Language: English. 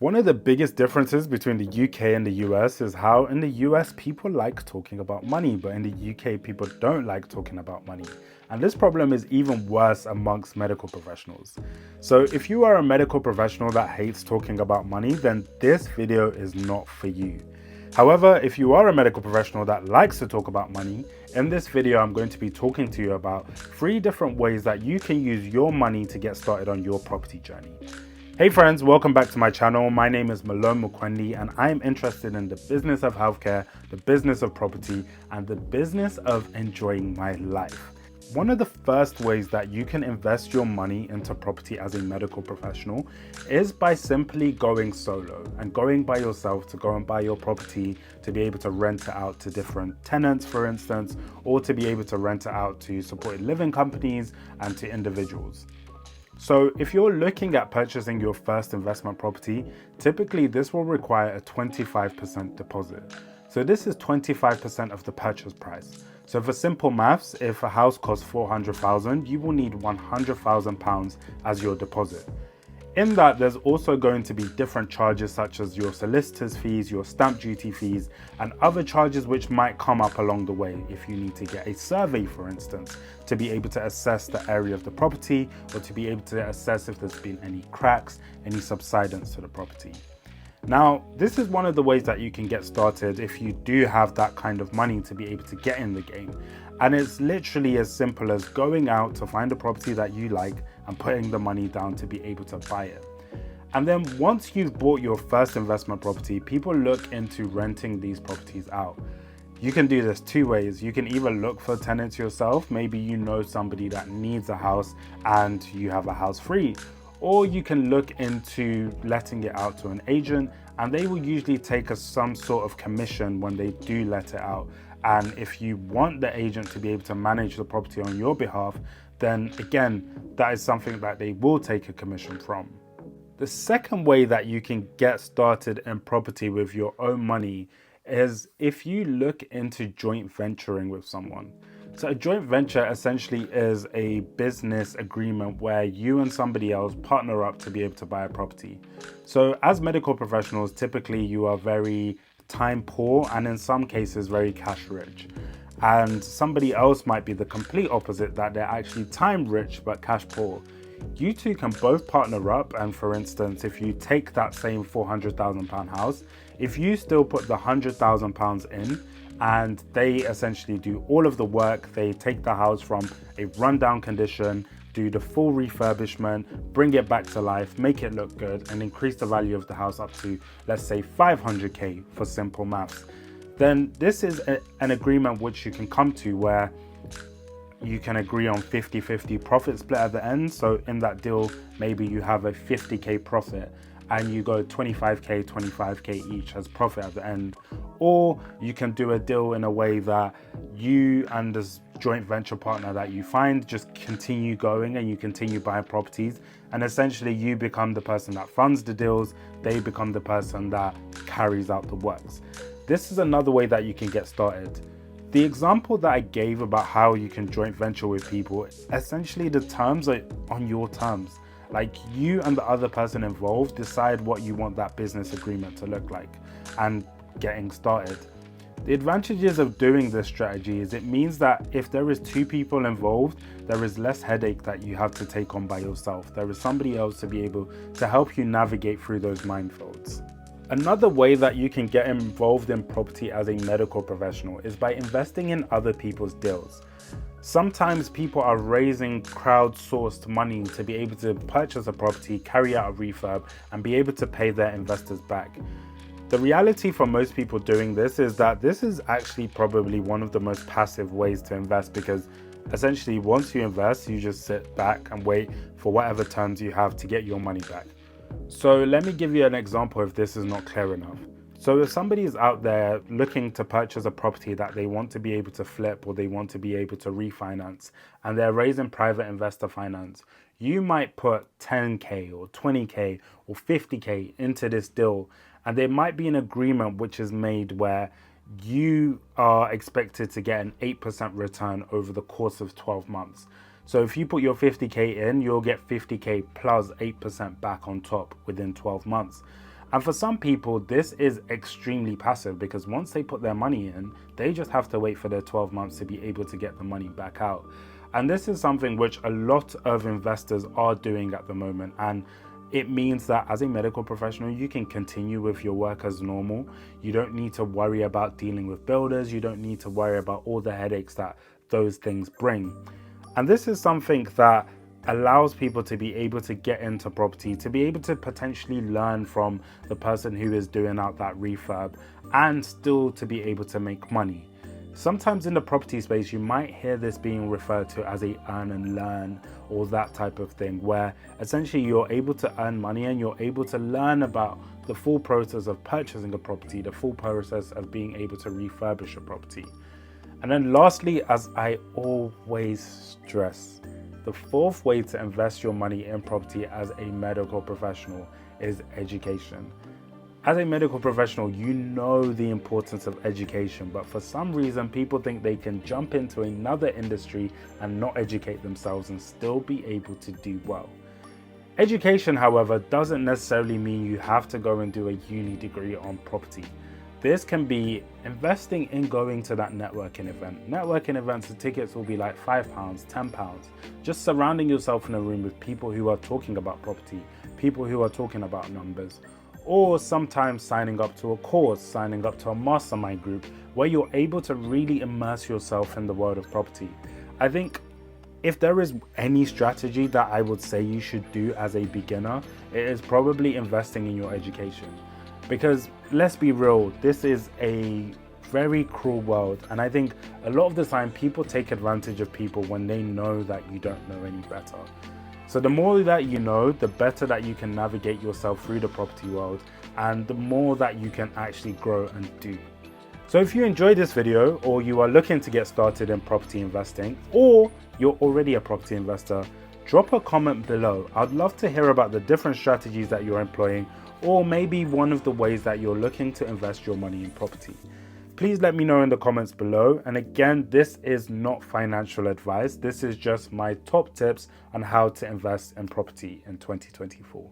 One of the biggest differences between the UK and the US is how in the US people like talking about money, but in the UK people don't like talking about money. And this problem is even worse amongst medical professionals. So if you are a medical professional that hates talking about money, then this video is not for you. However, if you are a medical professional that likes to talk about money, in this video I'm going to be talking to you about 3 different ways that you can use your money to get started on your property journey. Hey friends, welcome back to my channel. My name is Malone Mukwendi and I am interested in the business of healthcare, the business of property, and the business of enjoying my life. One of the first ways that you can invest your money into property as a medical professional is by simply going solo and going by yourself to go and buy your property to be able to rent it out to different tenants, for instance, or to be able to rent it out to supported living companies and to individuals. So if you're looking at purchasing your first investment property, typically this will require a 25% deposit. So this is 25% of the purchase price. So for simple maths, if a house costs 400,000, you will need 100,000 pounds as your deposit. In that, there's also going to be different charges such as your solicitor's fees, your stamp duty fees, and other charges which might come up along the way if you need to get a survey, for instance, to be able to assess the area of the property or to be able to assess if there's been any cracks, any subsidence to the property. Now, this is one of the ways that you can get started if you do have that kind of money to be able to get in the game. And it's literally as simple as going out to find a property that you like and putting the money down to be able to buy it. And then once you've bought your first investment property, people look into renting these properties out. You can do this 2 ways. You can either look for tenants yourself, maybe you know somebody that needs a house and you have a house free, or you can look into letting it out to an agent and they will usually take some sort of commission when they do let it out. And if you want the agent to be able to manage the property on your behalf, then again, that is something that they will take a commission from. The second way that you can get started in property with your own money is if you look into joint venturing with someone. So a joint venture essentially is a business agreement where you and somebody else partner up to be able to buy a property. So as medical professionals, typically you are very time poor and in some cases very cash rich. And somebody else might be the complete opposite, that they're actually time rich but cash poor. You two can both partner up, and for instance, if you take that same £400,000 house, if you still put the £100,000 in, and they essentially do all of the work, they take the house from a rundown condition, do the full refurbishment, bring it back to life, make it look good, and increase the value of the house up to, let's say, 500k for simple maths. Then this is an agreement which you can come to where you can agree on 50-50 profit split at the end. So in that deal, maybe you have a 50k profit and you go 25k each as profit at the end. Or you can do a deal in a way that you and this joint venture partner that you find just continue going and you continue buying properties, and essentially you become the person that funds the deals, they become the person that carries out the works. This is another way that you can get started. The example that I gave about how you can joint venture with people, essentially the terms are on your terms. Like, you and the other person involved decide what you want that business agreement to look like and getting started. The advantages of doing this strategy is it means that if there is 2 people involved, there is less headache that you have to take on by yourself. There is somebody else to be able to help you navigate through those minefields. Another way that you can get involved in property as a medical professional is by investing in other people's deals. Sometimes people are raising crowdsourced money to be able to purchase a property, carry out a refurb, and be able to pay their investors back. The reality for most people doing this is that this is actually probably one of the most passive ways to invest, because essentially once you invest, you just sit back and wait for whatever terms you have to get your money back. So let me give you an example if this is not clear enough. So if somebody is out there looking to purchase a property that they want to be able to flip or they want to be able to refinance, and they're raising private investor finance, you might put 10k or 20k or 50k into this deal, and there might be an agreement which is made where you are expected to get an 8% return over the course of 12 months. So if you put your 50k in, you'll get 50k plus 8% back on top within 12 months. And for some people, this is extremely passive because once they put their money in, they just have to wait for their 12 months to be able to get the money back out. And this is something which a lot of investors are doing at the moment. And it means that as a medical professional, you can continue with your work as normal. You don't need to worry about dealing with builders. You don't need to worry about all the headaches that those things bring. And this is something that allows people to be able to get into property, to be able to potentially learn from the person who is doing out that refurb and still to be able to make money. Sometimes in the property space, you might hear this being referred to as a earn and learn or that type of thing, where essentially you're able to earn money and you're able to learn about the full process of purchasing a property, the full process of being able to refurbish a property. And then lastly, as I always stress, the fourth way to invest your money in property as a medical professional is education. As a medical professional, you know the importance of education, but for some reason, people think they can jump into another industry and not educate themselves and still be able to do well. Education, however, doesn't necessarily mean you have to go and do a uni degree on property. This can be investing in going to that networking event. Networking events, the tickets will be like £5, £10. Just surrounding yourself in a room with people who are talking about property, people who are talking about numbers, or sometimes signing up to a course, signing up to a mastermind group where you're able to really immerse yourself in the world of property. I think if there is any strategy that I would say you should do as a beginner, it is probably investing in your education. Because let's be real, this is a very cruel world, and I think a lot of the time people take advantage of people when they know that you don't know any better. So the more that you know, the better that you can navigate yourself through the property world and the more that you can actually grow and do. So if you enjoyed this video, or you are looking to get started in property investing, or you're already a property investor, drop a comment below. I'd love to hear about the different strategies that you're employing, or maybe one of the ways that you're looking to invest your money in property. Please let me know in the comments below. And again, this is not financial advice. This is just my top tips on how to invest in property in 2024.